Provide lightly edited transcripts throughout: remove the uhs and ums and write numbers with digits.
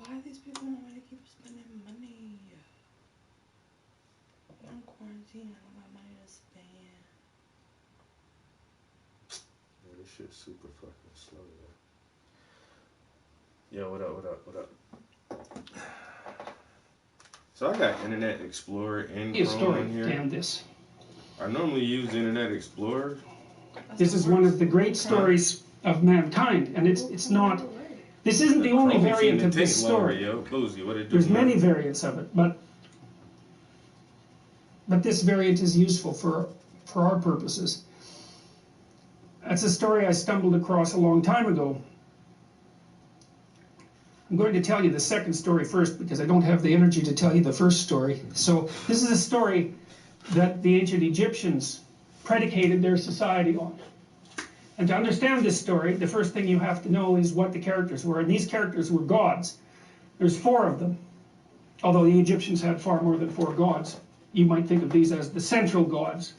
Why these people want me to keep spending money? I'm quarantined. I don't got money to spend. Yeah, this shit's super fucking slow, yo. Yo, what up? So I got Internet Explorer and Chrome in here. Damn this. I normally use Internet Explorer. This is one of the great stories of mankind, and it's not. This isn't the only variant of this story. There's many variants of it, but this variant is useful for our purposes. That's a story I stumbled across a long time ago. I'm going to tell you the second story first because I don't have the energy to tell you the first story. So this is a story that the ancient Egyptians predicated their society on. And to understand this story, the first thing you have to know is what the characters were. And these characters were gods. There's 4 of them. Although the Egyptians had far more than 4 gods. You might think of these as the central gods.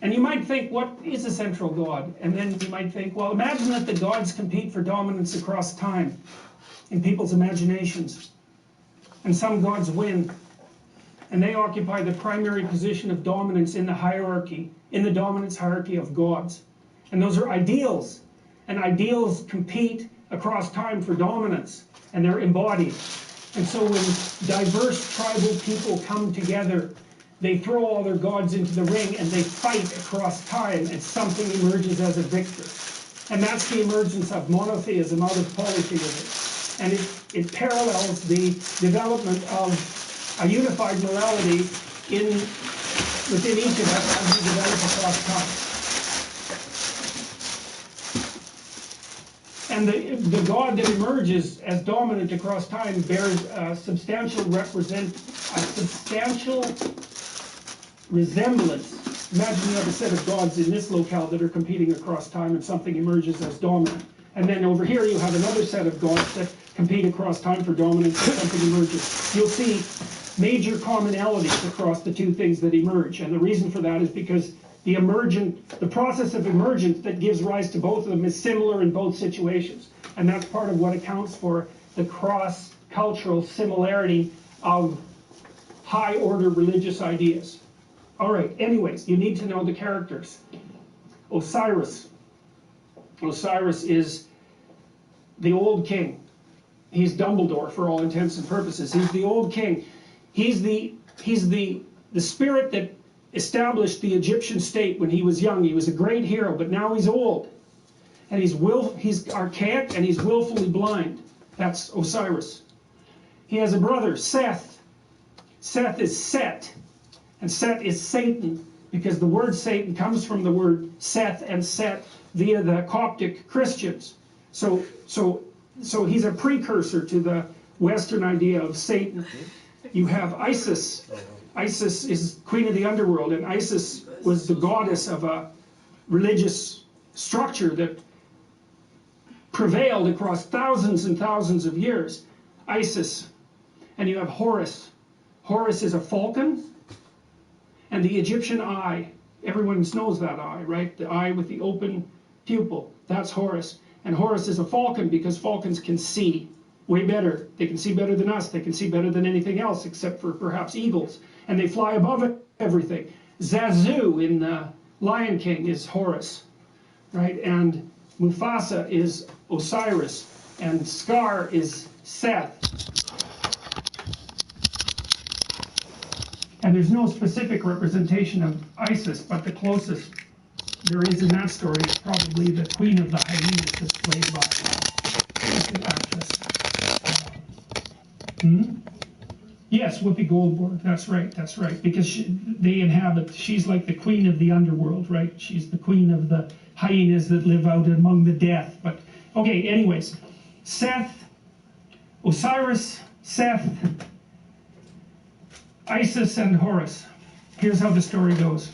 And you might think, what is a central god? And then you might think, well, imagine that the gods compete for dominance across time in people's imaginations. And some gods win. And they occupy the primary position of dominance in the hierarchy, in the dominance hierarchy of gods. And those are ideals. And ideals compete across time for dominance. And they're embodied. And so when diverse tribal people come together, they throw all their gods into the ring and they fight across time, and something emerges as a victor. And that's the emergence of monotheism out of polytheism. And it parallels the development of a unified morality within each of us as we develop across time. And the god that emerges as dominant across time bears a substantial resemblance. Imagine you have a set of gods in this locale that are competing across time, and something emerges as dominant. And then over here you have another set of gods that compete across time for dominance, and something emerges. You'll see major commonalities across the 2 things that emerge. And the reason for that is because the process of emergence that gives rise to both of them is similar in both situations. And that's part of what accounts for the cross-cultural similarity of high-order religious ideas. All right, anyways, you need to know the characters. Osiris. Osiris is the old king. He's Dumbledore for all intents and purposes. He's the old king. He's the spirit that established the Egyptian state when he was young. He was a great hero, but now he's old. And he's archaic and he's willfully blind. That's Osiris. He has a brother, Seth. Seth is Set. And Set is Satan, because the word Satan comes from the word Seth and Set via the Coptic Christians. So he's a precursor to the Western idea of Satan. You have Isis. Isis is queen of the underworld, and Isis was the goddess of a religious structure that prevailed across thousands and thousands of years. Isis. And you have Horus. Horus is a falcon, and the Egyptian eye. Everyone knows that eye, right? The eye with the open pupil. That's Horus. And Horus is a falcon because falcons can see way better. They can see better than us. They can see better than anything else except for perhaps eagles. And they fly above everything. Zazu in the Lion King is Horus, right? And Mufasa is Osiris. And Scar is Seth. And there's no specific representation of Isis, but the closest there is in that story is probably the Queen of the Hyenas that's played by actress. Yes, Whoopi Goldberg. That's right. Because she's like the queen of the underworld, right? She's the queen of the hyenas that live out among the death. But okay, anyways, Seth, Osiris, Seth, Isis, and Horus. Here's how the story goes.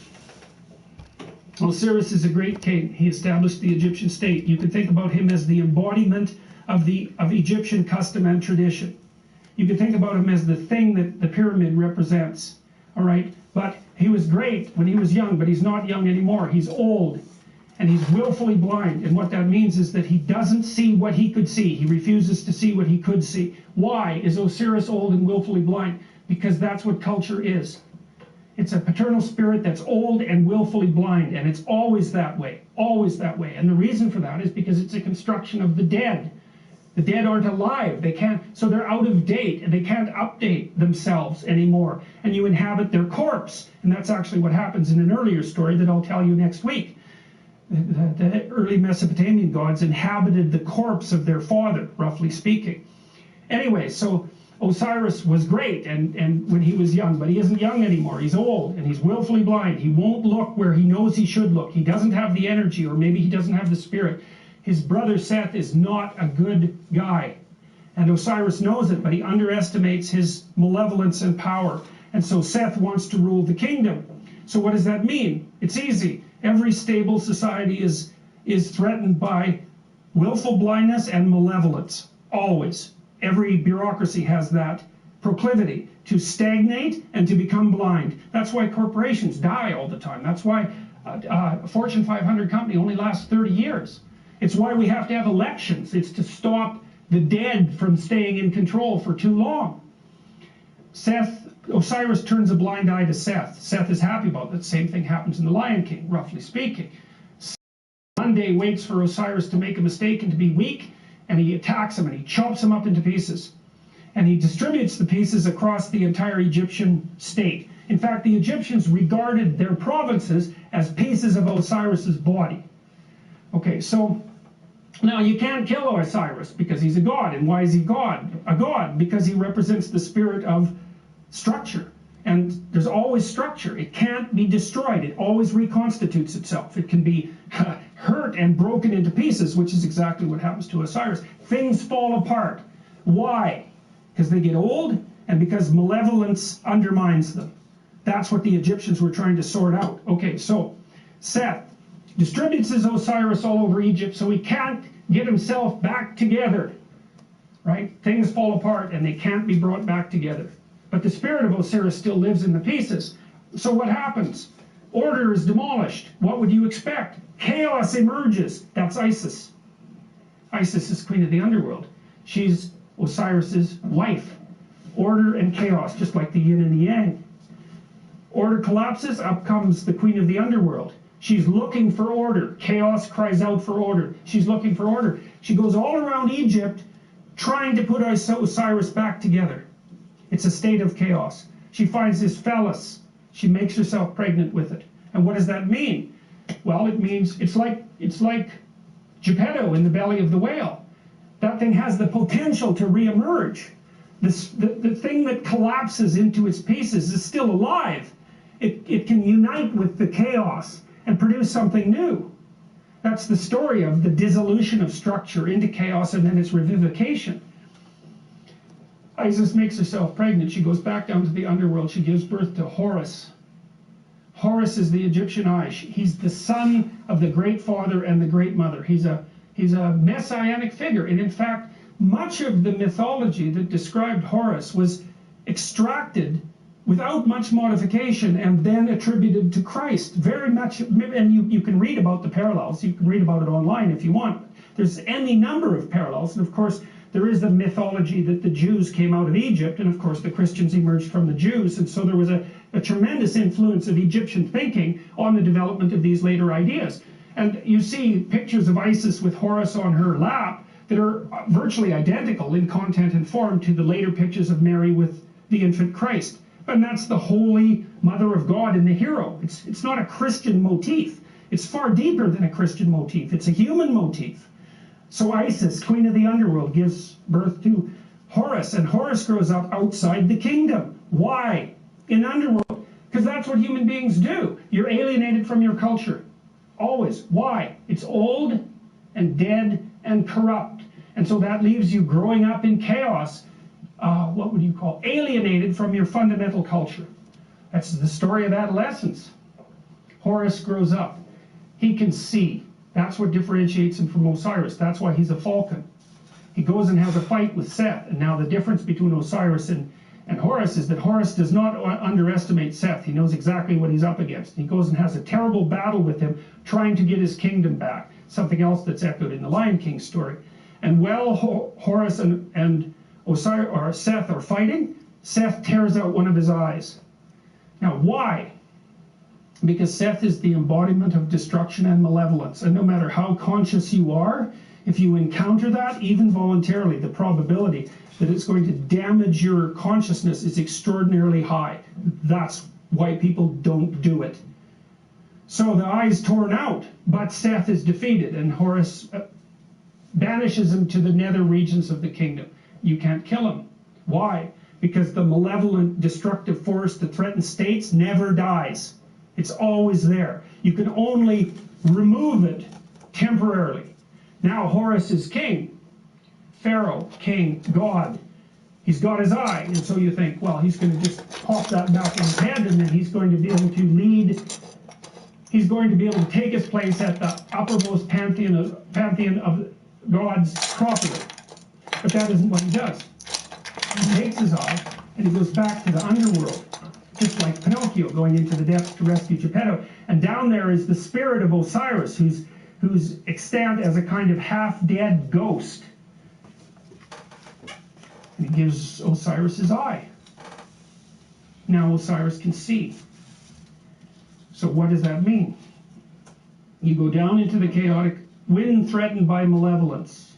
Osiris is a great king. He established the Egyptian state. You could think about him as the embodiment of Egyptian custom and tradition. You could think about him as the thing that the pyramid represents. All right? But he was great when he was young, but he's not young anymore. He's old. and he's willfully blind. And what that means is that he doesn't see what he could see. He refuses to see what he could see. Why is Osiris old and willfully blind? Because that's what culture is. It's a paternal spirit that's old and willfully blind, and it's always that way, always that way. And the reason for that is because it's a construction of the dead. The dead aren't alive. They can't, so they're out of date, and they can't update themselves anymore. And you inhabit their corpse. And that's actually what happens in an earlier story that I'll tell you next week. The early Mesopotamian gods inhabited the corpse of their father, roughly speaking. Anyway, so Osiris was great and when he was young, but he isn't young anymore. He's old and he's willfully blind. He won't look where he knows he should look. He doesn't have the energy, or maybe he doesn't have the spirit. His brother Seth is not a good guy. And Osiris knows it, but he underestimates his malevolence and power. And so Seth wants to rule the kingdom. So what does that mean? It's easy. Every stable society is threatened by willful blindness and malevolence. Always. Every bureaucracy has that proclivity to stagnate and to become blind. That's why corporations die all the time. That's why a Fortune 500 company only lasts 30 years. It's why we have to have elections. It's to stop the dead from staying in control for too long. Osiris turns a blind eye to Seth. Seth is happy about that. Same thing happens in The Lion King, roughly speaking. One day waits for Osiris to make a mistake and to be weak, and he attacks him and he chops him up into pieces. And he distributes the pieces across the entire Egyptian state. In fact, the Egyptians regarded their provinces as pieces of Osiris's body. Okay, so now you can't kill Osiris because he's a god. And why is he God? A god because he represents the spirit of structure. And there's always structure. It can't be destroyed. It always reconstitutes itself. It can be hurt and broken into pieces, which is exactly what happens to Osiris. Things fall apart. Why? Because they get old and because malevolence undermines them. That's what the Egyptians were trying to sort out. Okay, so Seth distributes his Osiris all over Egypt so he can't get himself back together. Right? Things fall apart and they can't be brought back together. But the spirit of Osiris still lives in the pieces. So what happens? Order is demolished. What would you expect? Chaos emerges. That's Isis. Isis is queen of the underworld. She's Osiris's wife. Order and chaos, just like the yin and the yang. Order collapses, up comes the queen of the underworld. She's looking for order. Chaos cries out for order. She's looking for order. She goes all around Egypt trying to put Osiris back together. It's a state of chaos. She finds this phallus. She makes herself pregnant with it. And what does that mean? Well, it means it's like Geppetto in the belly of the whale. That thing has the potential to reemerge. The thing that collapses into its pieces is still alive. It can unite with the chaos and produce something new. That's the story of the dissolution of structure into chaos and then its revivification. Isis makes herself pregnant. She goes back down to the underworld. She gives birth to Horus. Horus is the Egyptian eye. He's the son of the great father and the great mother. He's a messianic figure. And in fact, much of the mythology that described Horus was extracted without much modification and then attributed to Christ. Very much, and you can read about the parallels. You can read about it online if you want. There's any number of parallels. And of course, there is the mythology that the Jews came out of Egypt, and of course the Christians emerged from the Jews, and so there was a tremendous influence of Egyptian thinking on the development of these later ideas. And you see pictures of Isis with Horus on her lap that are virtually identical in content and form to the later pictures of Mary with the infant Christ. And that's the holy mother of God in the hero. It's not a Christian motif. It's far deeper than a Christian motif. It's a human motif. So Isis, queen of the underworld, gives birth to Horus, and Horus grows up outside the kingdom. Why? In underworld. Because that's what human beings do. You're alienated from your culture. Always. Why? It's old and dead and corrupt. And so that leaves you growing up in chaos. What would you call? Alienated from your fundamental culture. That's the story of adolescence. Horus grows up. He can see. That's what differentiates him from Osiris. That's why he's a falcon. He goes and has a fight with Seth. And now the difference between Osiris and And Horus is that Horus does not underestimate Seth. He knows exactly what he's up against. He goes and has a terrible battle with him, trying to get his kingdom back. Something else that's echoed in the Lion King story. And while Horus and Osiris or Seth are fighting, Seth tears out one of his eyes. Now, why? Because Seth is the embodiment of destruction and malevolence. And no matter how conscious you are, if you encounter that, even voluntarily, the probability that it's going to damage your consciousness is extraordinarily high. That's why people don't do it. So the eye is torn out, but Seth is defeated, and Horus banishes him to the nether regions of the kingdom. You can't kill him. Why? Because the malevolent, destructive force that threatens states never dies. It's always there. You can only remove it temporarily. Now Horus is king. Pharaoh, king, God. He's got his eye, and so you think, well, he's going to just pop that back in his head, and then he's going to be able to lead. He's going to be able to take his place at the uppermost pantheon of gods properly. But that isn't what he does. He takes his eye, and he goes back to the underworld, just like Pinocchio going into the depths to rescue Geppetto. And down there is the spirit of Osiris, who's extant as a kind of half-dead ghost. And he gives Osiris his eye. Now Osiris can see. So what does that mean? You go down into the chaotic, when threatened by malevolence,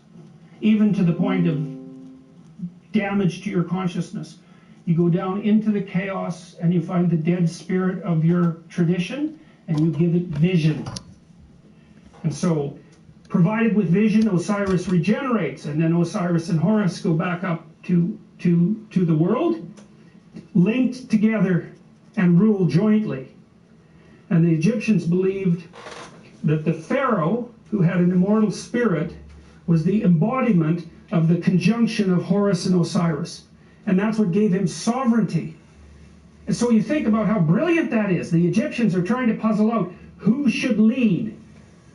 even to the point of damage to your consciousness. You go down into the chaos and you find the dead spirit of your tradition and you give it vision. And so, provided with vision, Osiris regenerates, and then Osiris and Horus go back up to the world, linked together and rule jointly. And the Egyptians believed that the Pharaoh, who had an immortal spirit, was the embodiment of the conjunction of Horus and Osiris. And that's what gave him sovereignty. And so you think about how brilliant that is. The Egyptians are trying to puzzle out who should lead,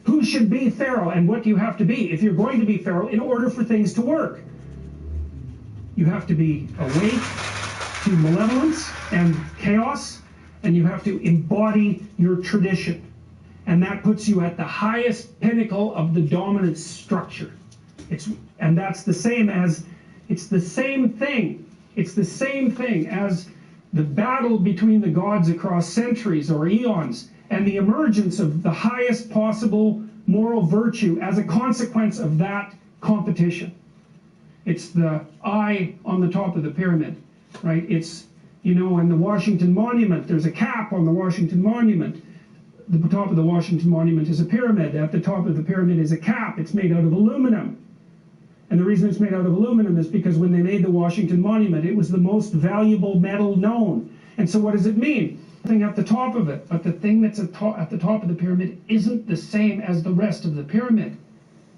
who should be Pharaoh, and what do you have to be if you're going to be Pharaoh in order for things to work. You have to be awake to malevolence and chaos, and you have to embody your tradition. And that puts you at the highest pinnacle of the dominant structure. And that's the same as, it's the same thing. It's the same thing as the battle between the gods across centuries or eons and the emergence of the highest possible moral virtue as a consequence of that competition. It's the eye on the top of the pyramid, right? It's, you know, in the Washington Monument, there's a cap on the Washington Monument. The top of the Washington Monument is a pyramid. At the top of the pyramid is a cap. It's made out of aluminum. And the reason it's made out of aluminum is because when they made the Washington Monument, it was the most valuable metal known. And so what does it mean? Thing at the top of it, but the thing that's at the top of the pyramid isn't the same as the rest of the pyramid.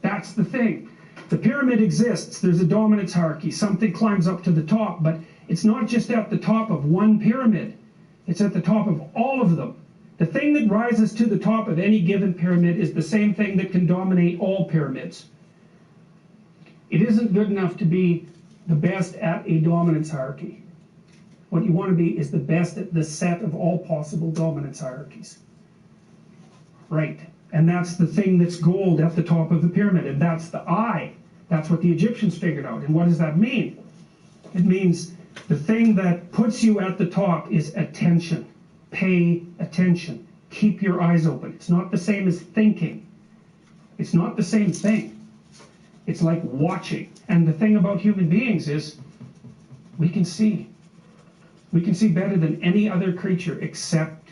That's the thing. The pyramid exists. There's a dominance hierarchy. Something climbs up to the top, but it's not just at the top of one pyramid. It's at the top of all of them. The thing that rises to the top of any given pyramid is the same thing that can dominate all pyramids. It isn't good enough to be the best at a dominance hierarchy. What you want to be is the best at the set of all possible dominance hierarchies. Right. And that's the thing that's gold at the top of the pyramid, and that's the eye. That's what the Egyptians figured out. And what does that mean? It means the thing that puts you at the top is attention. Pay attention. Keep your eyes open. It's not the same as thinking. It's not the same thing. It's like watching. And the thing about human beings is we can see. We can see better than any other creature except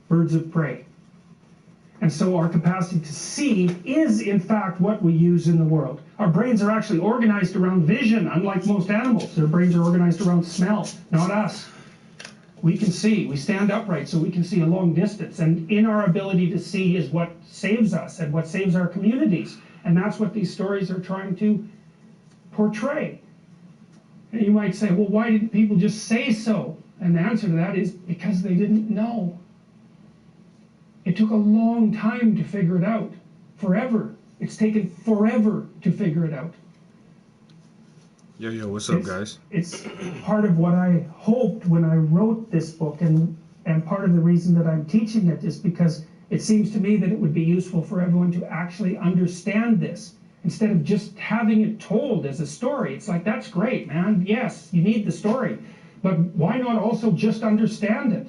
birds of prey. And so our capacity to see is, in fact, what we use in the world. Our brains are actually organized around vision, unlike most animals. Their brains are organized around smell, not us. We can see. We stand upright so we can see a long distance. And in our ability to see is what saves us and what saves our communities. And that's what these stories are trying to portray. And you might say, well, why didn't people just say so? And the answer to that is because they didn't know. It took a long time to figure it out. Forever. It's taken forever to figure it out. Yo, what's up, guys? It's part of what I hoped when I wrote this book, and part of the reason that I'm teaching it is because it seems to me that it would be useful for everyone to actually understand this, instead of just having it told as a story. It's like, that's great, man, yes, you need the story, but why not also just understand it?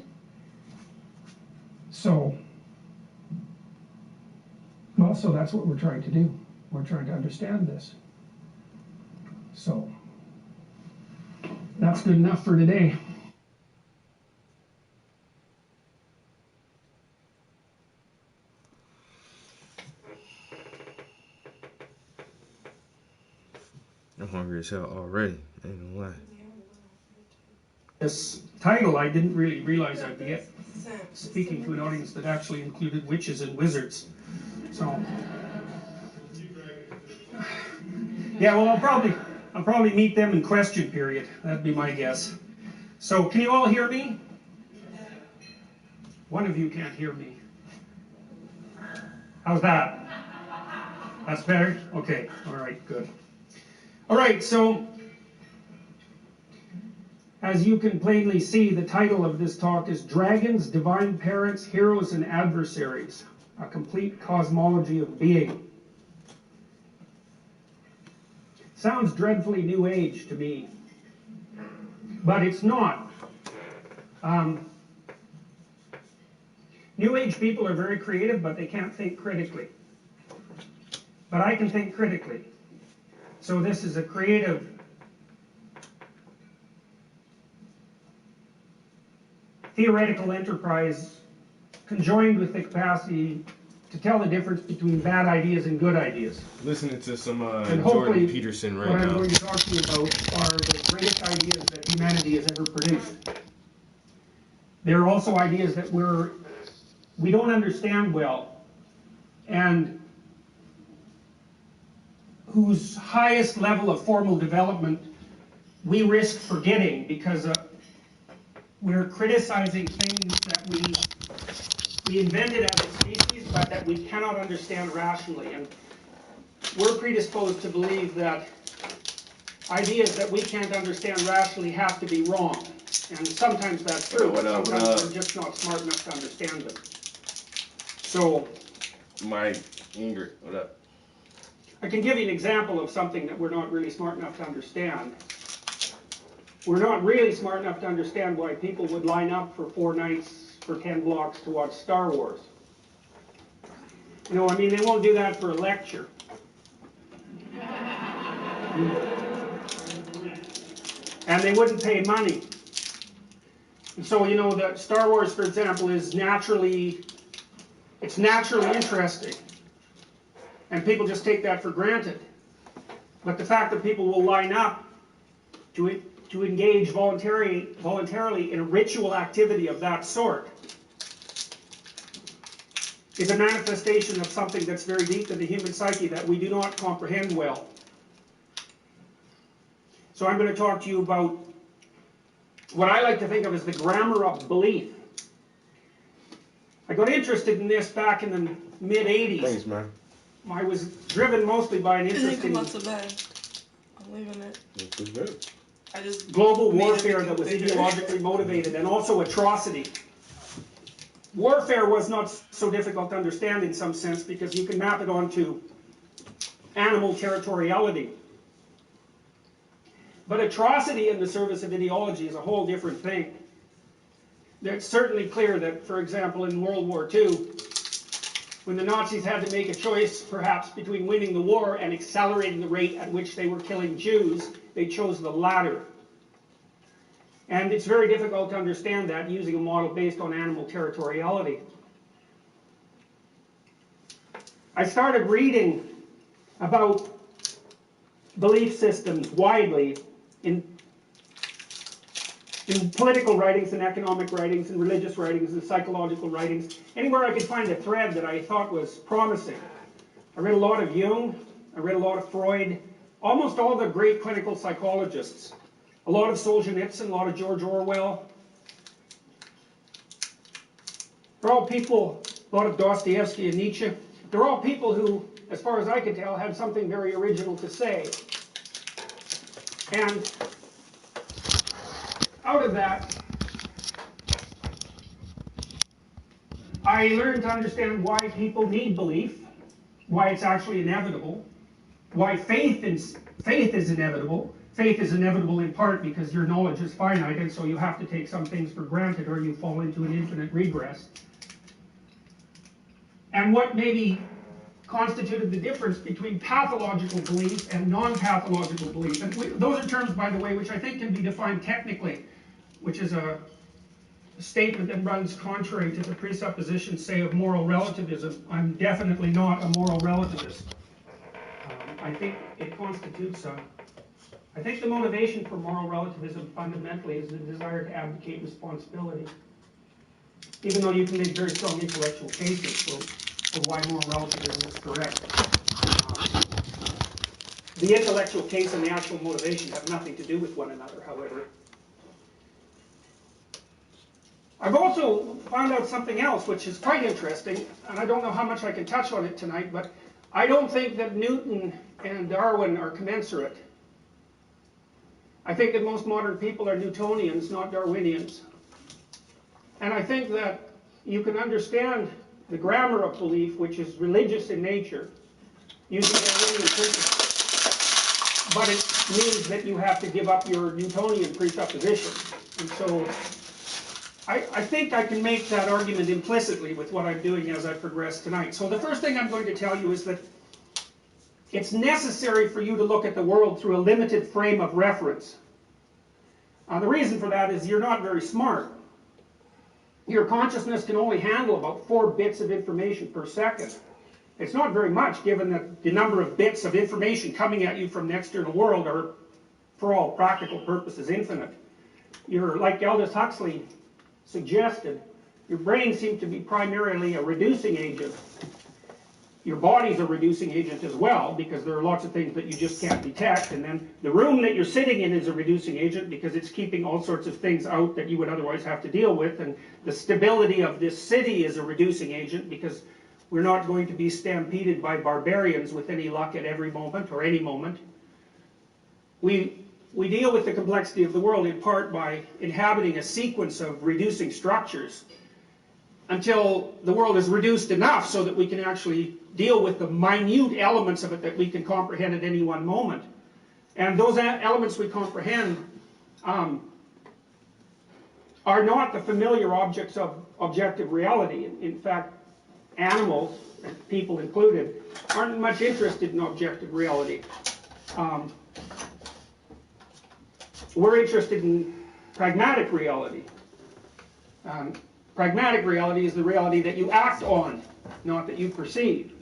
So that's what we're trying to do. We're trying to understand this. So that's good enough for today. I'm hungry as hell already. Ain't gonna lie. This title, I didn't really realize I'd be speaking to an audience that actually included witches and wizards. So, yeah, well, I'll probably meet them in question period. That'd be my guess. So, can you all hear me? One of you can't hear me. How's that? That's better? Okay, all right, good. All right, so as you can plainly see, the title of this talk is Dragons, Divine Parents, Heroes, and Adversaries, a Complete Cosmology of Being. Sounds dreadfully New Age to me, but it's not. New Age people are very creative, but they can't think critically. But I can think critically. So this is a creative theoretical enterprise conjoined with the capacity to tell the difference between bad ideas and good ideas. Listening to some And Jordan Peterson right what now. I'm going to talk to you about are the greatest ideas that humanity has ever produced. There are also ideas that we don't understand well, and whose highest level of formal development we risk forgetting because we're criticizing things that we invented as a species, but that we cannot understand rationally. And we're predisposed to believe that ideas that we can't understand rationally have to be wrong. And sometimes that's true, but sometimes we're just not smart enough to understand them. So, Mike, Ingrid, what up? I can give you an example of something that we're not really smart enough to understand. We're not really smart enough to understand why people would line up for 4 nights for 10 blocks to watch Star Wars. You know, I mean, they won't do that for a lecture. And they wouldn't pay money. And so, you know, that Star Wars, for example, is naturally interesting. And people just take that for granted. But the fact that people will line up to engage voluntarily in a ritual activity of that sort is a manifestation of something that's very deep in the human psyche that we do not comprehend well. So I'm going to talk to you about what I like to think of as the grammar of belief. I got interested in this back in the mid-'80s. Thanks, man. I was driven mostly by an It interest didn't in come out so bad. I'm leaving it. It's good. I just global made warfare everything that was bigger. ideologically motivated, and also atrocity. Warfare was not so difficult to understand in some sense because you can map it onto animal territoriality. But atrocity in the service of ideology is a whole different thing. It's certainly clear that, for example, in World War II, when the Nazis had to make a choice, perhaps, between winning the war and accelerating the rate at which they were killing Jews, they chose the latter. And it's very difficult to understand that using a model based on animal territoriality. I started reading about belief systems widely in political writings and economic writings and religious writings and psychological writings, anywhere I could find a thread that I thought was promising. I read a lot of Jung, I read a lot of Freud, almost all the great clinical psychologists, a lot of Solzhenitsyn, a lot of George Orwell. They're all people, a lot of Dostoevsky and Nietzsche, they're all people who, as far as I could tell, had something very original to say. And out of that, I learned to understand why people need belief, why it's actually inevitable, why faith is inevitable. Faith is inevitable in part because your knowledge is finite, and so you have to take some things for granted or you fall into an infinite regress. And what maybe constituted the difference between pathological belief and non-pathological belief. And those are terms, by the way, which I think can be defined technically, which is a statement that runs contrary to the presuppositions, say, of moral relativism. I'm definitely not a moral relativist. I think it constitutes I think the motivation for moral relativism fundamentally is the desire to abdicate responsibility. Even though you can make very strong intellectual cases for why moral relativism is correct. The intellectual case and the actual motivation have nothing to do with one another, however. I've also found out something else which is quite interesting, and I don't know how much I can touch on it tonight, but I don't think that Newton and Darwin are commensurate. I think that most modern people are Newtonians, not Darwinians. And I think that you can understand the grammar of belief, which is religious in nature, using Darwinian principles. But it means that you have to give up your Newtonian presupposition. And so I think I can make that argument implicitly with what I'm doing as I progress tonight. So the first thing I'm going to tell you is that it's necessary for you to look at the world through a limited frame of reference. The reason for that is you're not very smart. Your consciousness can only handle about 4 bits of information per second. It's not very much, given that the number of bits of information coming at you from the external world are, for all practical purposes, infinite. You're, like Aldous Huxley suggested, your brain seems to be primarily a reducing agent. Your body's a reducing agent as well, because there are lots of things that you just can't detect, and then the room that you're sitting in is a reducing agent because it's keeping all sorts of things out that you would otherwise have to deal with, and the stability of this city is a reducing agent because we're not going to be stampeded by barbarians with any luck at every moment or any moment. We deal with the complexity of the world in part by inhabiting a sequence of reducing structures until the world is reduced enough so that we can actually deal with the minute elements of it that we can comprehend at any one moment. And those elements we comprehend are not the familiar objects of objective reality. In fact, animals, people included, aren't much interested in objective reality. We're interested in pragmatic reality. Pragmatic reality is the reality that you act on, not that you perceive.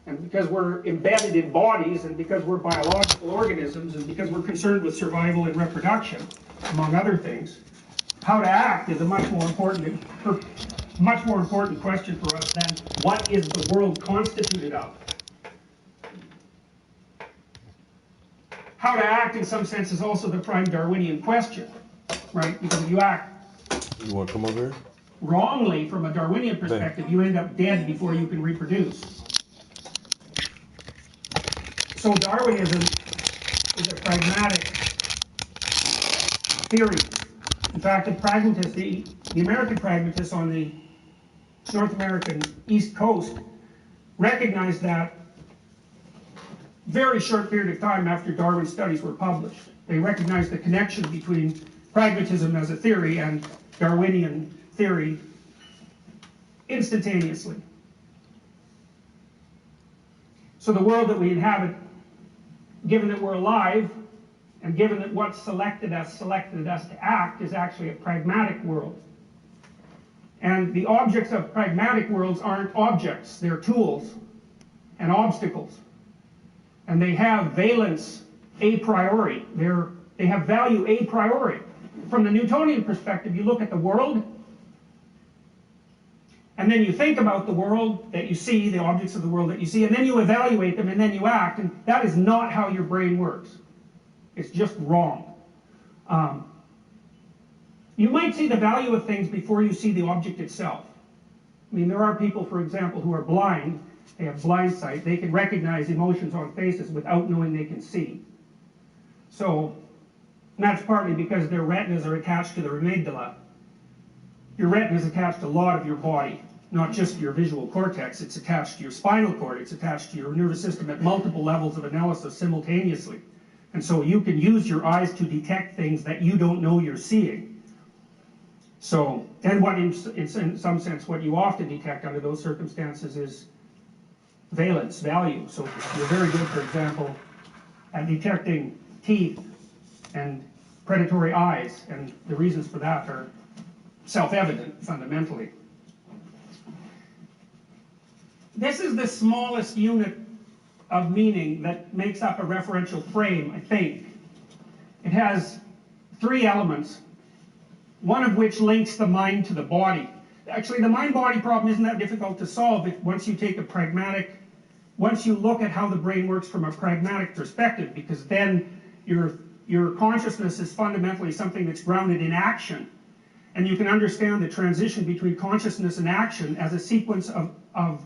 And because we're embedded in bodies, and because we're biological organisms, and because we're concerned with survival and reproduction, among other things, how to act is a much more important question for us than what is the world constituted of. How to act, in some sense, is also the prime Darwinian question, right? Because if you act want to come over here? Wrongly from a Darwinian perspective, you end up dead before you can reproduce. So Darwinism is a pragmatic theory. In fact, the pragmatists, the American pragmatists on the North American East Coast recognized that very short period of time after Darwin's studies were published. They recognized the connection between pragmatism as a theory and Darwinian theory instantaneously. So the world that we inhabit, given that we're alive, and given that what selected us to act, is actually a pragmatic world. And the objects of pragmatic worlds aren't objects, they're tools and obstacles. And they have valence a priori. They have value a priori. From the Newtonian perspective, you look at the world, and then you think about the world that you see, the objects of the world that you see, and then you evaluate them, and then you act, and that is not how your brain works. It's just wrong. You might see the value of things before you see the object itself. I mean, there are people, for example, who are blind. They have blind sight. They can recognize emotions on faces without knowing they can see. So And that's partly because their retinas are attached to their amygdala. Your retina is attached to a lot of your body, not just your visual cortex. It's attached to your spinal cord. It's attached to your nervous system at multiple levels of analysis simultaneously. And so you can use your eyes to detect things that you don't know you're seeing. So, and what in some sense, what you often detect under those circumstances is valence, value. So you're very good, for example, at detecting teeth and predatory eyes, and the reasons for that are self-evident, fundamentally. This is the smallest unit of meaning that makes up a referential frame, I think. It has 3 elements, one of which links the mind to the body. Actually, the mind-body problem isn't that difficult to solve once you take a pragmatic, once you look at how the brain works from a pragmatic perspective, because then your consciousness is fundamentally something that's grounded in action. And you can understand the transition between consciousness and action as a sequence of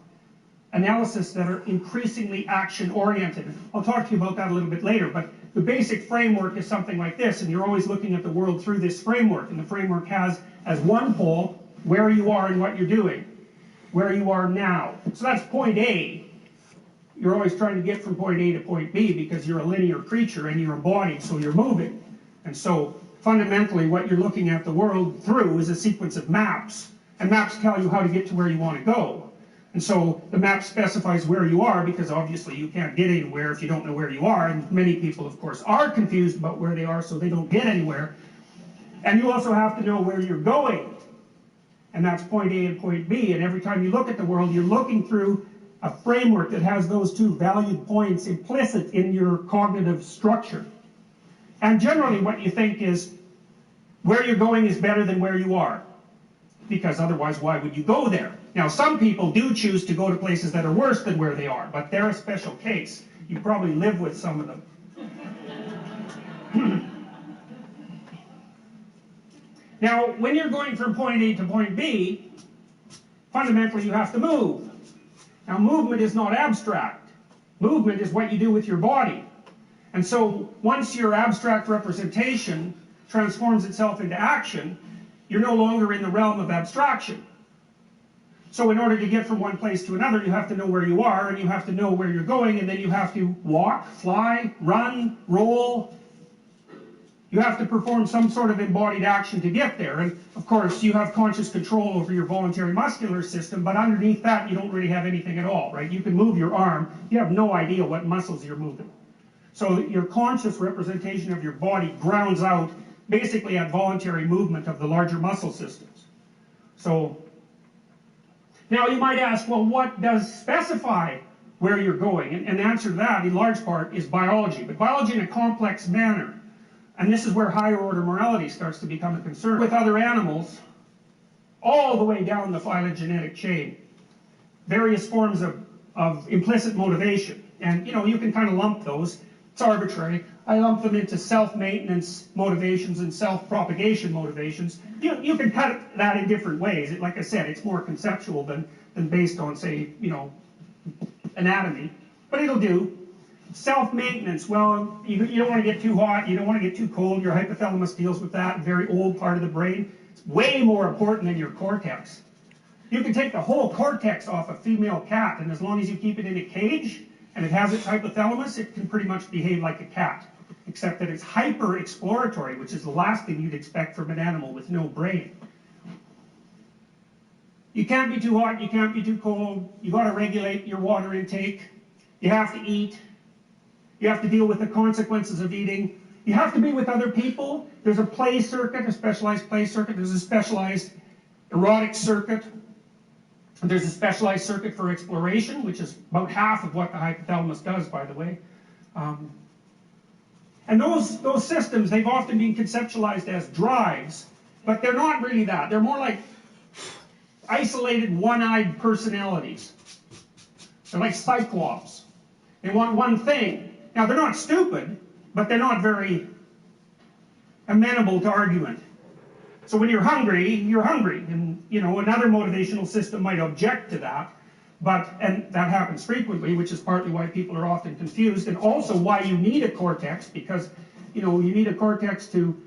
analysis that are increasingly action-oriented. I'll talk to you about that a little bit later, but the basic framework is something like this, and you're always looking at the world through this framework, and the framework has as one pole where you are and what you're doing, where you are now. So that's point A. You're always trying to get from point A to point B because you're a linear creature and you're embodied, so you're moving. And so fundamentally what you're looking at the world through is a sequence of maps, and maps tell you how to get to where you want to go. And so the map specifies where you are, because obviously you can't get anywhere if you don't know where you are, and many people of course are confused about where they are, so they don't get anywhere. And you also have to know where you're going, and that's point A and point B, and every time you look at the world you're looking through a framework that has those 2 valued points implicit in your cognitive structure. And generally what you think is where you're going is better than where you are, because otherwise why would you go there? Now some people do choose to go to places that are worse than where they are, but they're a special case. You probably live with some of them. Now when you're going from point A to point B, fundamentally you have to move. Now movement is not abstract. Movement is what you do with your body. And so once your abstract representation transforms itself into action, you're no longer in the realm of abstraction. So in order to get from one place to another, you have to know where you are, and you have to know where you're going, and then you have to walk, fly, run, roll. You have to perform some sort of embodied action to get there. And of course, you have conscious control over your voluntary muscular system, but underneath that, you don't really have anything at all, right? You can move your arm, you have no idea what muscles you're moving. So your conscious representation of your body grounds out basically at voluntary movement of the larger muscle systems. So now you might ask, well, what does specify where you're going? And the answer to that, in large part, is biology, but biology in a complex manner. And this is where higher order morality starts to become a concern. With other animals, all the way down the phylogenetic chain, various forms of implicit motivation. And you know, you can kind of lump those. It's arbitrary. I lump them into self-maintenance motivations and self-propagation motivations. You can cut that in different ways. Like I said, it's more conceptual than based on, say, you know, anatomy. But it'll do. Self-maintenance, well, you don't want to get too hot, you don't want to get too cold. Your hypothalamus deals with that, a very old part of the brain. It's way more important than your cortex. You can take the whole cortex off a female cat, and as long as you keep it in a cage, and it has its hypothalamus, it can pretty much behave like a cat. Except that it's hyper-exploratory, which is the last thing you'd expect from an animal with no brain. You can't be too hot, you can't be too cold, you got to regulate your water intake, you have to eat, you have to deal with the consequences of eating, you have to be with other people. There's a play circuit, a specialized play circuit, there's a specialized erotic circuit, there's a specialized circuit for exploration, which is about half of what the hypothalamus does, by the way. And those systems, they've often been conceptualized as drives, but they're not really that. They're more like isolated, one-eyed personalities. They're like cyclops. They want one thing. Now, they're not stupid, but they're not very amenable to argument. So when you're hungry, and you know, another motivational system might object to that, and that happens frequently, which is partly why people are often confused, and also why you need a cortex, because you know, you need a cortex to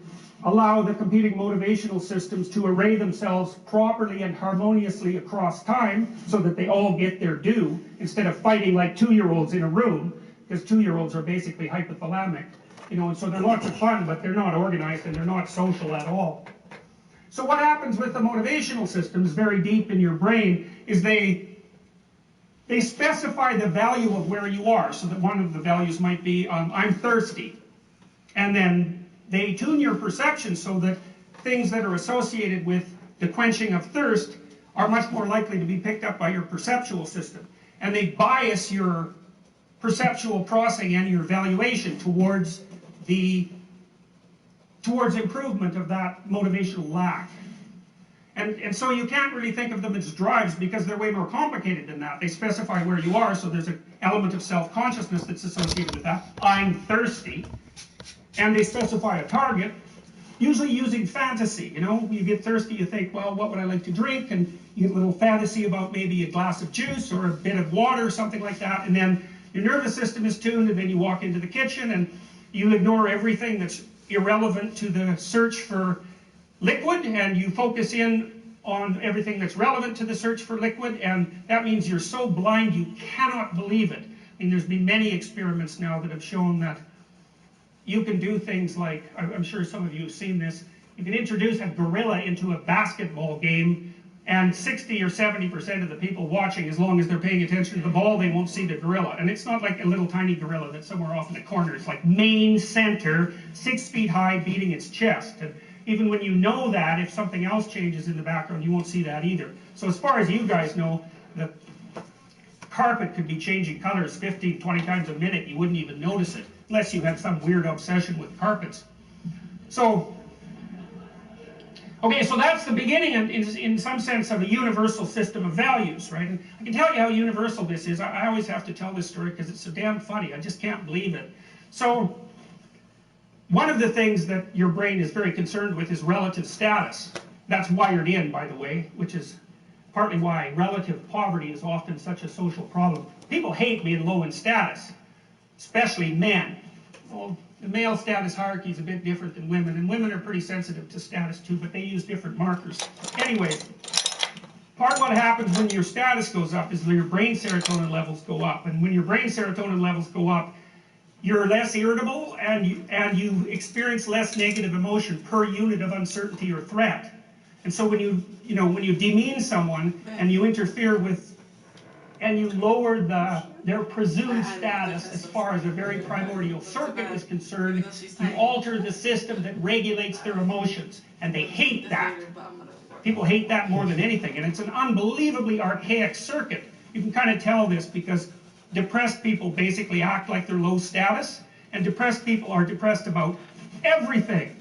allow the competing motivational systems to array themselves properly and harmoniously across time so that they all get their due, instead of fighting like 2-year-olds in a room, because 2-year-olds are basically hypothalamic, you know, and so they're lots of fun, but they're not organized and they're not social at all. So what happens with the motivational systems very deep in your brain is they specify the value of where you are, so that one of the values might be, I'm thirsty. And then they tune your perception so that things that are associated with the quenching of thirst are much more likely to be picked up by your perceptual system. And they bias your perceptual processing and your valuation towards improvement of that motivational lack. And so you can't really think of them as drives, because they're way more complicated than that. They specify where you are, so there's an element of self-consciousness that's associated with that. I'm thirsty. And they specify a target, usually using fantasy. You know, you get thirsty, you think, well, what would I like to drink? And you get a little fantasy about maybe a glass of juice or a bit of water, something like that. And then your nervous system is tuned, and then you walk into the kitchen and you ignore everything that's irrelevant to the search for liquid, and you focus in on everything that's relevant to the search for liquid, and that means you're so blind you cannot believe it. I mean, there's been many experiments now that have shown that you can do things like, I'm sure some of you have seen this, you can introduce a gorilla into a basketball game, and 60 or 70% of the people watching, as long as they're paying attention to the ball, they won't see the gorilla. And it's not like a little tiny gorilla that's somewhere off in the corner. It's like main center, 6 feet high, beating its chest. And even when you know that, if something else changes in the background, you won't see that either. So as far as you guys know, the carpet could be changing colors 15, 20 times a minute. You wouldn't even notice it, unless you had some weird obsession with carpets. So, okay, so that's the beginning, in some sense, of a universal system of values, right? And I can tell you how universal this is. I always have to tell this story because it's so damn funny. I just can't believe it. So, one of the things that your brain is very concerned with is relative status. That's wired in, by the way, which is partly why relative poverty is often such a social problem. People hate being low in status, especially men. Well, the male status hierarchy is a bit different than women, and women are pretty sensitive to status too, but they use different markers. Anyway, part of what happens when your status goes up is that your brain serotonin levels go up, and when your brain serotonin levels go up, you're less irritable, and you experience less negative emotion per unit of uncertainty or threat. And so when you demean someone and you interfere with, and you lower their presumed status as far as a very primordial circuit is concerned, you alter the system that regulates their emotions, and they hate that. People hate that more than anything, and it's an unbelievably archaic circuit. You can kind of tell this because depressed people basically act like they're low status, and depressed people are depressed about everything.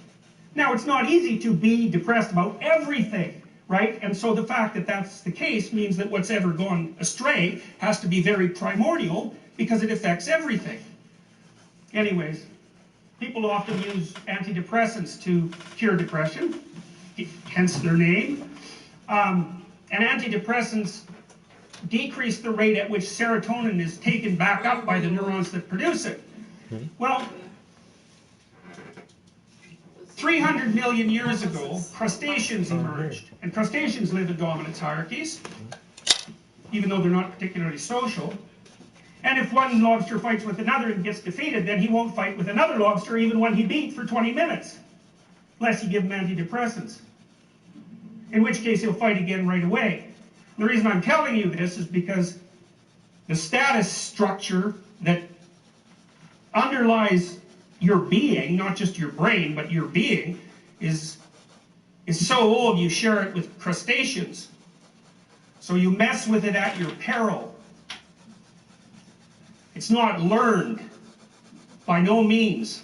Now, it's not easy to be depressed about everything, right? And so the fact that that's the case means that what's ever gone astray has to be very primordial, because it affects everything. Anyways, people often use antidepressants to cure depression, hence their name. And antidepressants decrease the rate at which serotonin is taken back up by the neurons that produce it. Well, 300 million years ago, crustaceans emerged. And crustaceans live in dominance hierarchies, even though they're not particularly social. And if one lobster fights with another and gets defeated, then he won't fight with another lobster even when he beat for 20 minutes, unless you give him antidepressants. In which case he'll fight again right away. The reason I'm telling you this is because the status structure that underlies your being, not just your brain, but your being, is so old you share it with crustaceans. So you mess with it at your peril. It's not learned, by no means.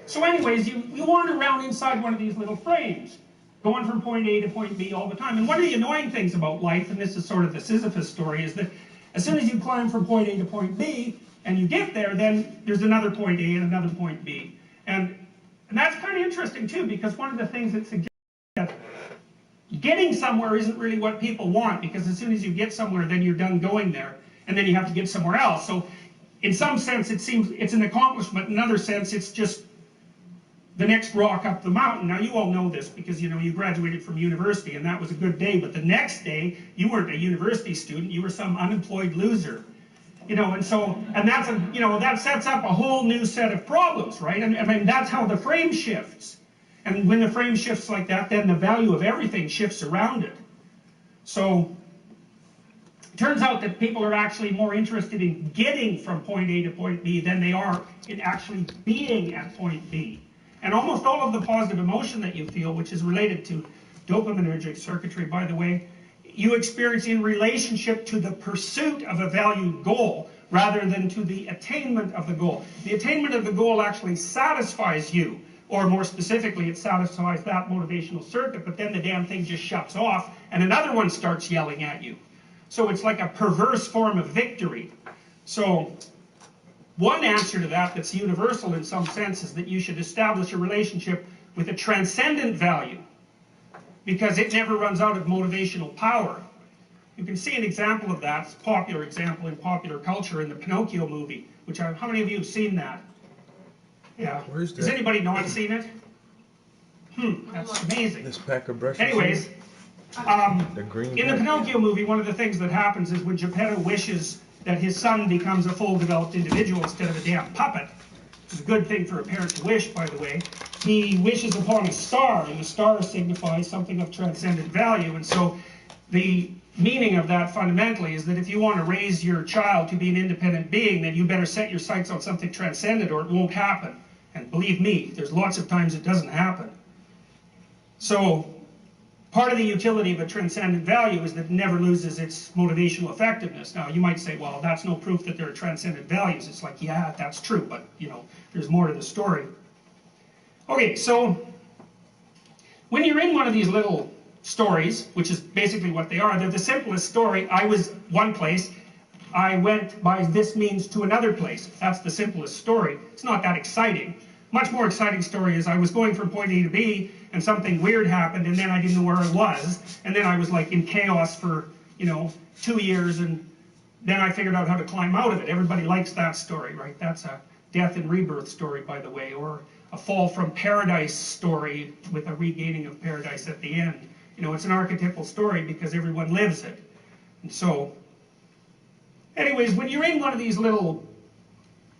So anyways, you wander around inside one of these little frames, going from point A to point B all the time. And one of the annoying things about life, and this is sort of the Sisyphus story, is that as soon as you climb from point A to point B, and you get there, then there's another point A and another point B. And that's kind of interesting too, because one of the things that suggests that getting somewhere isn't really what people want, because as soon as you get somewhere, then you're done going there, and then you have to get somewhere else. So in some sense it seems it's an accomplishment, in another sense it's just the next rock up the mountain. Now you all know this because you know you graduated from university and that was a good day, but the next day you weren't a university student, you were some unemployed loser. You know, and so, and that's a, you know, that sets up a whole new set of problems, right? And I mean, that's how the frame shifts. And when the frame shifts like that, then the value of everything shifts around it. So, it turns out that people are actually more interested in getting from point A to point B than they are in actually being at point B. And almost all of the positive emotion that you feel, which is related to dopaminergic circuitry, by the way, you experience in relationship to the pursuit of a valued goal rather than to the attainment of the goal. The attainment of the goal actually satisfies you, or more specifically, it satisfies that motivational circuit, but then the damn thing just shuts off and another one starts yelling at you. So it's like a perverse form of victory. So one answer to that that's universal in some sense is that you should establish a relationship with a transcendent value, because it never runs out of motivational power. You can see an example of that, it's a popular example in popular culture in the Pinocchio movie, which how many of you have seen that? Yeah. Where's that? Has anybody not seen it? That's amazing. This pack of brushes. Anyways, The green in the pack. Pinocchio movie, one of the things that happens is when Geppetto wishes that his son becomes a full developed individual instead of a damn puppet, which is a good thing for a parent to wish, by the way, he wishes upon a star, and the star signifies something of transcendent value. And so the meaning of that fundamentally is that if you want to raise your child to be an independent being, then you better set your sights on something transcendent or it won't happen. And believe me, there's lots of times it doesn't happen. So part of the utility of a transcendent value is that it never loses its motivational effectiveness. Now you might say, well, that's no proof that there are transcendent values. It's like, yeah, that's true, but you know, there's more to the story. Okay, so when you're in one of these little stories, which is basically what they are, they're the simplest story. I was one place, I went by this means to another place. That's the simplest story. It's not that exciting. Much more exciting story is I was going from point A to B, and something weird happened, and then I didn't know where I was, and then I was like in chaos for, you know, 2 years, and then I figured out how to climb out of it. Everybody likes that story, right? That's a death and rebirth story, by the way, or a fall from paradise story with a regaining of paradise at the end. You know, it's an archetypal story because everyone lives it. And so, anyways, when you're in one of these little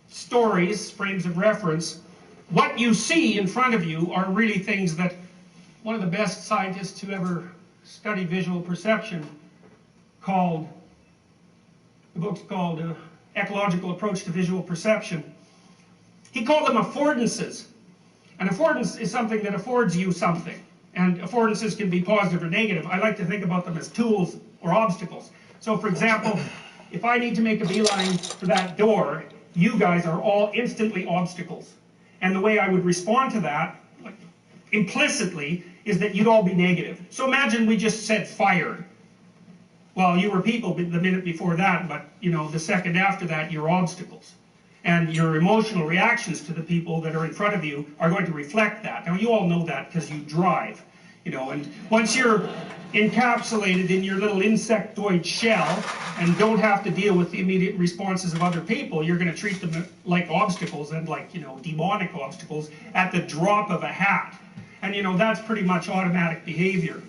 stories, frames of reference, what you see in front of you are really things that one of the best scientists who ever studied visual perception called, the book's called Ecological Approach to Visual Perception. He called them affordances. An affordance is something that affords you something. And affordances can be positive or negative. I like to think about them as tools or obstacles. So for example, if I need to make a beeline for that door, you guys are all instantly obstacles. And the way I would respond to that, like, implicitly, is that you'd all be negative. So imagine we just said fire. Well, you were people the minute before that, but you know, the second after that, you're obstacles. And your emotional reactions to the people that are in front of you are going to reflect that. Now, you all know that because you drive, you know, and once you're encapsulated in your little insectoid shell and don't have to deal with the immediate responses of other people, you're going to treat them like obstacles and like, you know, demonic obstacles at the drop of a hat. And, you know, that's pretty much automatic behavior.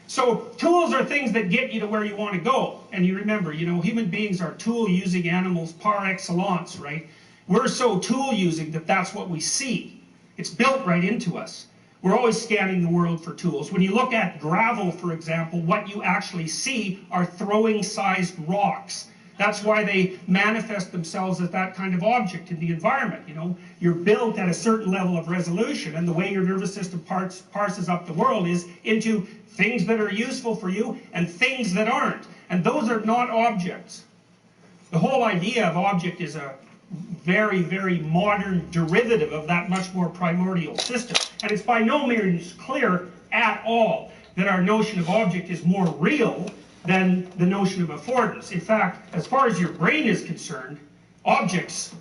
So tools are things that get you to where you want to go. And you remember, you know, human beings are tool-using animals par excellence, right? We're so tool-using that that's what we see. It's built right into us. We're always scanning the world for tools. When you look at gravel, for example, what you actually see are throwing-sized rocks. That's why they manifest themselves as that kind of object in the environment, you know. You're built at a certain level of resolution, and the way your nervous system parses up the world is into things that are useful for you and things that aren't. And those are not objects. The whole idea of object is a very, very modern derivative of that much more primordial system. And it's by no means clear at all that our notion of object is more real than the notion of affordance. In fact, as far as your brain is concerned, objects,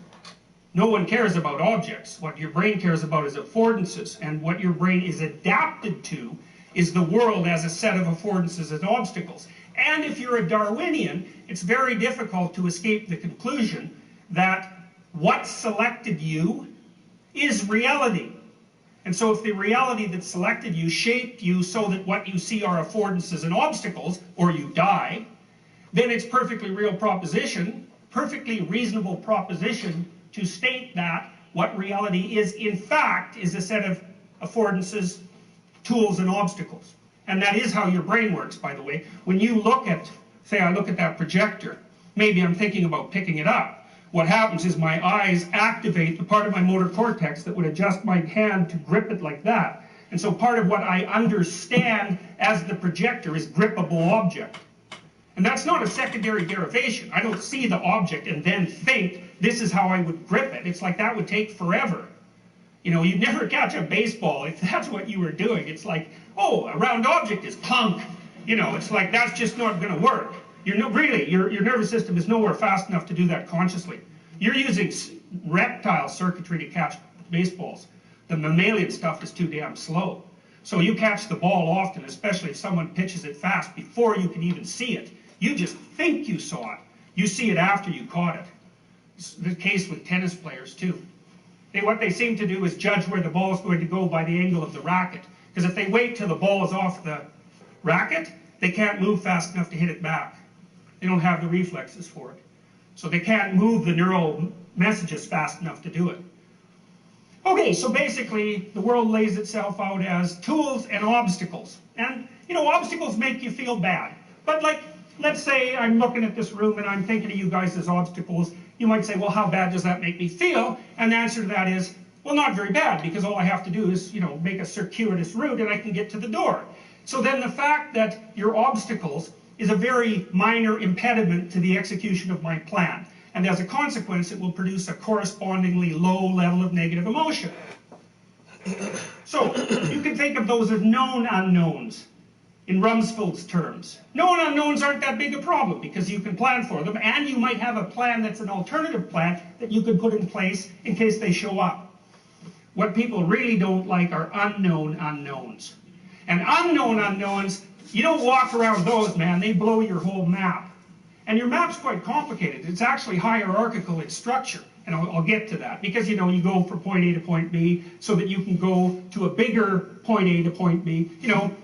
no one cares about objects. What your brain cares about is affordances, and what your brain is adapted to is the world as a set of affordances and obstacles. And if you're a Darwinian, it's very difficult to escape the conclusion that what selected you is reality. And so if the reality that selected you shaped you so that what you see are affordances and obstacles, or you die, then it's perfectly real proposition, perfectly reasonable proposition to state that what reality is, in fact, is a set of affordances, tools, and obstacles. And that is how your brain works, by the way. When you look at, say I look at that projector, maybe I'm thinking about picking it up. What happens is my eyes activate the part of my motor cortex that would adjust my hand to grip it like that. And so part of what I understand as the projector is grippable object. And that's not a secondary derivation. I don't see the object and then think, this is how I would grip it. It's like that would take forever. You know, you'd never catch a baseball if that's what you were doing. It's like, oh, a round object is clunk. You know, it's like, that's just not going to work. Your nervous system is nowhere fast enough to do that consciously. You're using reptile circuitry to catch baseballs. The mammalian stuff is too damn slow. So you catch the ball often, especially if someone pitches it fast, before you can even see it. You just think you saw it. You see it after you caught it. It's the case with tennis players too. What they seem to do is judge where the ball is going to go by the angle of the racket. Because if they wait till the ball is off the racket, they can't move fast enough to hit it back. They don't have the reflexes for it. So they can't move the neural messages fast enough to do it. Okay, so basically the world lays itself out as tools and obstacles. And, you know, obstacles make you feel bad. But like, let's say I'm looking at this room and I'm thinking of you guys as obstacles. You might say, well, how bad does that make me feel? And the answer to that is, well, not very bad, because all I have to do is, you know, make a circuitous route and I can get to the door. So then the fact that your obstacles is a very minor impediment to the execution of my plan. And as a consequence, it will produce a correspondingly low level of negative emotion. So, you can think of those as known unknowns, in Rumsfeld's terms. Known unknowns aren't that big a problem, because you can plan for them, and you might have a plan that's an alternative plan that you can put in place in case they show up. What people really don't like are unknown unknowns. And unknown unknowns, you don't walk around those, man, they blow your whole map. And your map's quite complicated. It's actually hierarchical in structure. And I'll get to that. Because, you know, you go from point A to point B so that you can go to a bigger point A to point B. You know,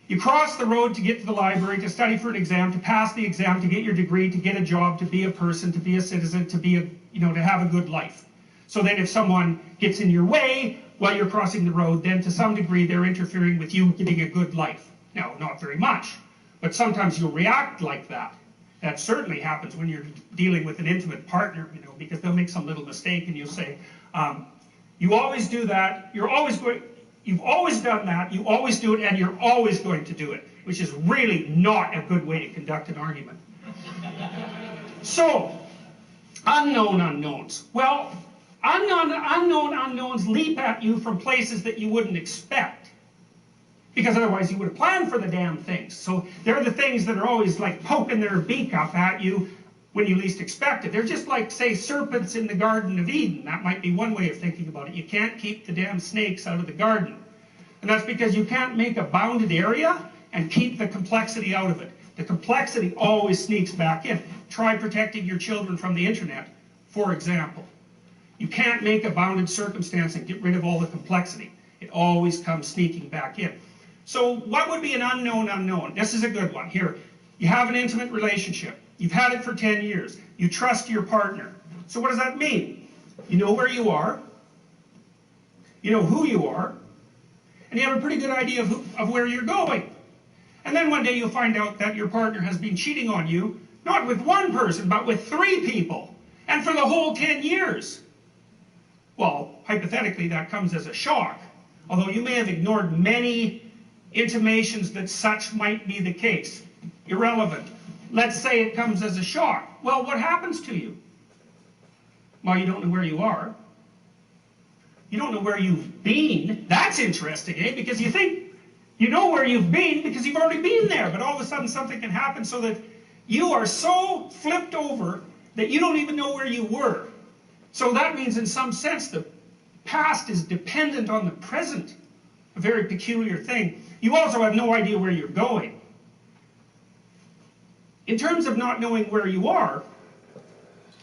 you cross the road to get to the library, to study for an exam, to pass the exam, to get your degree, to get a job, to be a person, to be a citizen, to be a, you know, to have a good life. So then if someone gets in your way while you're crossing the road, then to some degree they're interfering with you getting a good life. Now, not very much, but sometimes you'll react like that. That certainly happens when you're dealing with an intimate partner, you know, because they'll make some little mistake and you'll say, you always do that, you've always done that, you always do it, and you're always going to do it, which is really not a good way to conduct an argument. So, unknown unknowns. Well, unknown unknowns leap at you from places that you wouldn't expect. Because otherwise you would have planned for the damn things. So they're the things that are always like poking their beak up at you when you least expect it. They're just like, say, serpents in the Garden of Eden. That might be one way of thinking about it. You can't keep the damn snakes out of the garden. And that's because you can't make a bounded area and keep the complexity out of it. The complexity always sneaks back in. Try protecting your children from the internet, for example. You can't make a bounded circumstance and get rid of all the complexity. It always comes sneaking back in. So what would be an unknown unknown? This is a good one. Here, you have an intimate relationship. You've had it for 10 years. You trust your partner. So what does that mean? You know where you are. You know who you are. And you have a pretty good idea of where you're going. And then one day you'll find out that your partner has been cheating on you, not with one person, but with 3 people. And for the whole 10 years. Well, hypothetically, that comes as a shock. Although you may have ignored many intimations that such might be the case. Irrelevant. Let's say it comes as a shock. Well, what happens to you? Well, you don't know where you are. You don't know where you've been. That's interesting, eh? Because you think you know where you've been because you've already been there, but all of a sudden something can happen so that you are so flipped over that you don't even know where you were. So that means in some sense the past is dependent on the present. A very peculiar thing. You also have no idea where you're going. In terms of not knowing where you are,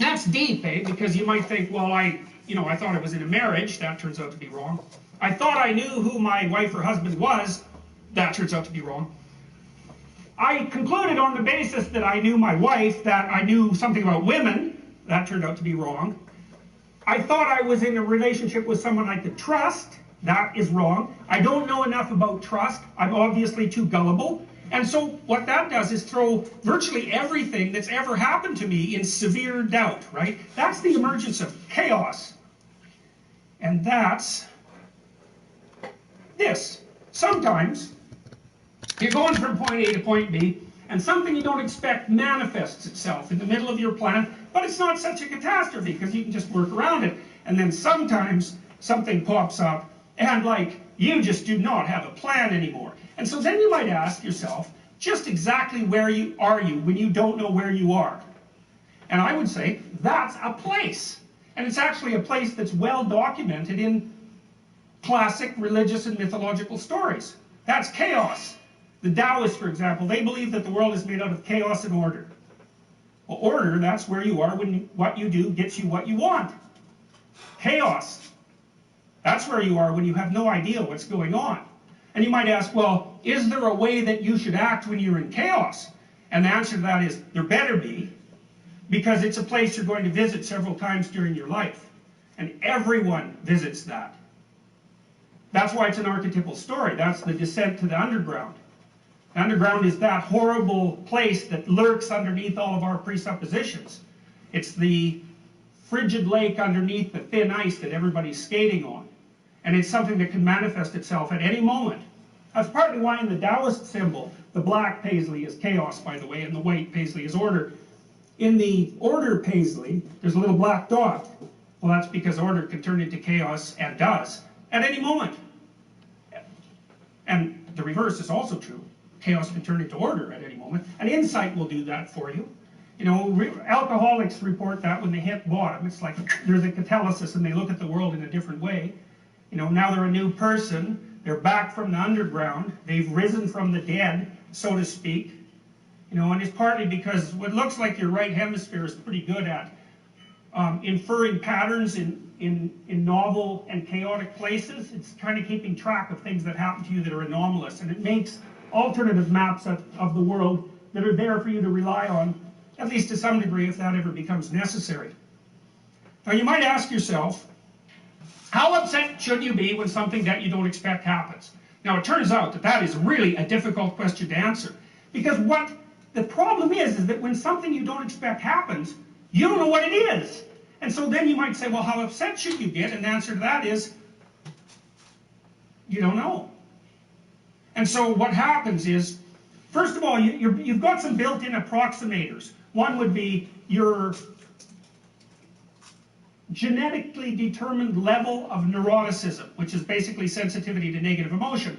That's deep, eh? Because you might think, well, I thought I was in a marriage. That turns out to be wrong. I thought I knew who my wife or husband was. That turns out to be wrong. I concluded on the basis that I knew my wife, that I knew something about women. That turned out to be wrong. I thought I was in a relationship with someone I could trust. That is wrong. I don't know enough about trust. I'm obviously too gullible. And so what that does is throw virtually everything that's ever happened to me in severe doubt, right? That's the emergence of chaos. And that's this. Sometimes you're going from point A to point B, and something you don't expect manifests itself in the middle of your plan, but it's not such a catastrophe because you can just work around it. And then sometimes something pops up, and like, you just do not have a plan anymore. And so then you might ask yourself, just exactly where are you when you don't know where you are? And I would say, that's a place. And it's actually a place that's well documented in classic religious and mythological stories. That's chaos. The Taoists, for example, they believe that the world is made out of chaos and order. Well, order, that's where you are when what you do gets you what you want. Chaos, that's where you are when you have no idea what's going on. And you might ask, well, is there a way that you should act when you're in chaos? And the answer to that is, there better be, because it's a place you're going to visit several times during your life. And everyone visits that. That's why it's an archetypal story. That's the descent to the underground. The underground is that horrible place that lurks underneath all of our presuppositions. It's the frigid lake underneath the thin ice that everybody's skating on. And it's something that can manifest itself at any moment. That's partly why in the Taoist symbol, the black paisley is chaos, by the way, and the white paisley is order. In the order paisley, there's a little black dot. Well, that's because order can turn into chaos, and does, at any moment. And the reverse is also true. Chaos can turn into order at any moment. And insight will do that for you. You know, alcoholics report that when they hit bottom. It's like there's a catalysis and they look at the world in a different way. You know, now they're a new person. They're back from the underground. They've risen from the dead, so to speak. You know, and it's partly because what looks like your right hemisphere is pretty good at inferring patterns in novel and chaotic places. It's kind of keeping track of things that happen to you that are anomalous. And it makes alternative maps of the world that are there for you to rely on, at least to some degree, if that ever becomes necessary. Now you might ask yourself, how upset should you be when something that you don't expect happens? Now it turns out that that is really a difficult question to answer. Because what the problem is that when something you don't expect happens, you don't know what it is. And so then you might say, well, how upset should you get? And the answer to that is, you don't know. And so what happens is, first of all, you've got some built-in approximators. One would be your genetically determined level of neuroticism, which is basically sensitivity to negative emotion.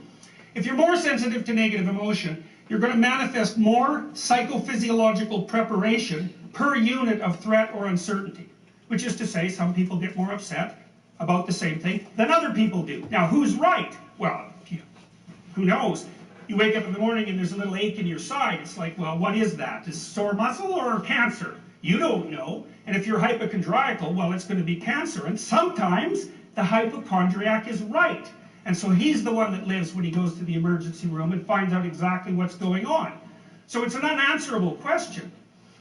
If you're more sensitive to negative emotion, you're going to manifest more psychophysiological preparation per unit of threat or uncertainty. Which is to say, some people get more upset about the same thing than other people do. Now, who's right? Well, who knows? You wake up in the morning and there's a little ache in your side. It's like, well, what is that? Is it sore muscle or cancer? You don't know. And if you're hypochondriacal, well, it's going to be cancer. And sometimes the hypochondriac is right. And so he's the one that lives when he goes to the emergency room and finds out exactly what's going on. So it's an unanswerable question.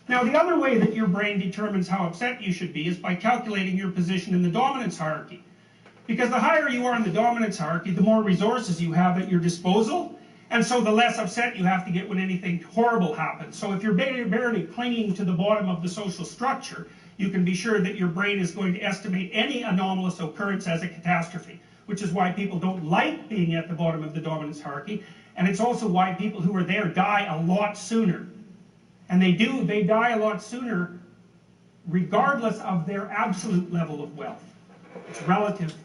Now, the other way that your brain determines how upset you should be is by calculating your position in the dominance hierarchy. Because the higher you are in the dominance hierarchy, the more resources you have at your disposal, and so the less upset you have to get when anything horrible happens. So if you're barely clinging to the bottom of the social structure, you can be sure that your brain is going to estimate any anomalous occurrence as a catastrophe, which is why people don't like being at the bottom of the dominance hierarchy, and it's also why people who are there die a lot sooner. And they die a lot sooner regardless of their absolute level of wealth. It's relative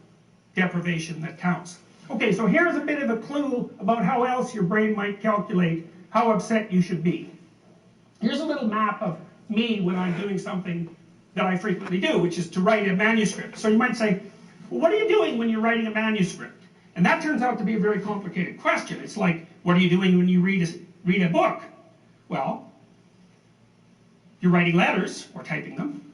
deprivation that counts. Okay, so here's a bit of a clue about how else your brain might calculate how upset you should be. Here's a little map of me when I'm doing something that I frequently do, which is to write a manuscript. So you might say, well, what are you doing when you're writing a manuscript? And that turns out to be a very complicated question. It's like, what are you doing when you read a book? Well, you're writing letters, or typing them.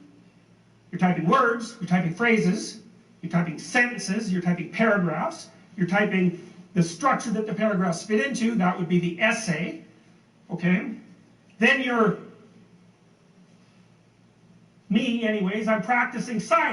You're typing words, you're typing phrases, you're typing sentences, you're typing paragraphs, you're typing the structure that the paragraphs fit into, that would be the essay, okay? Then you're, me anyways, I'm practicing science.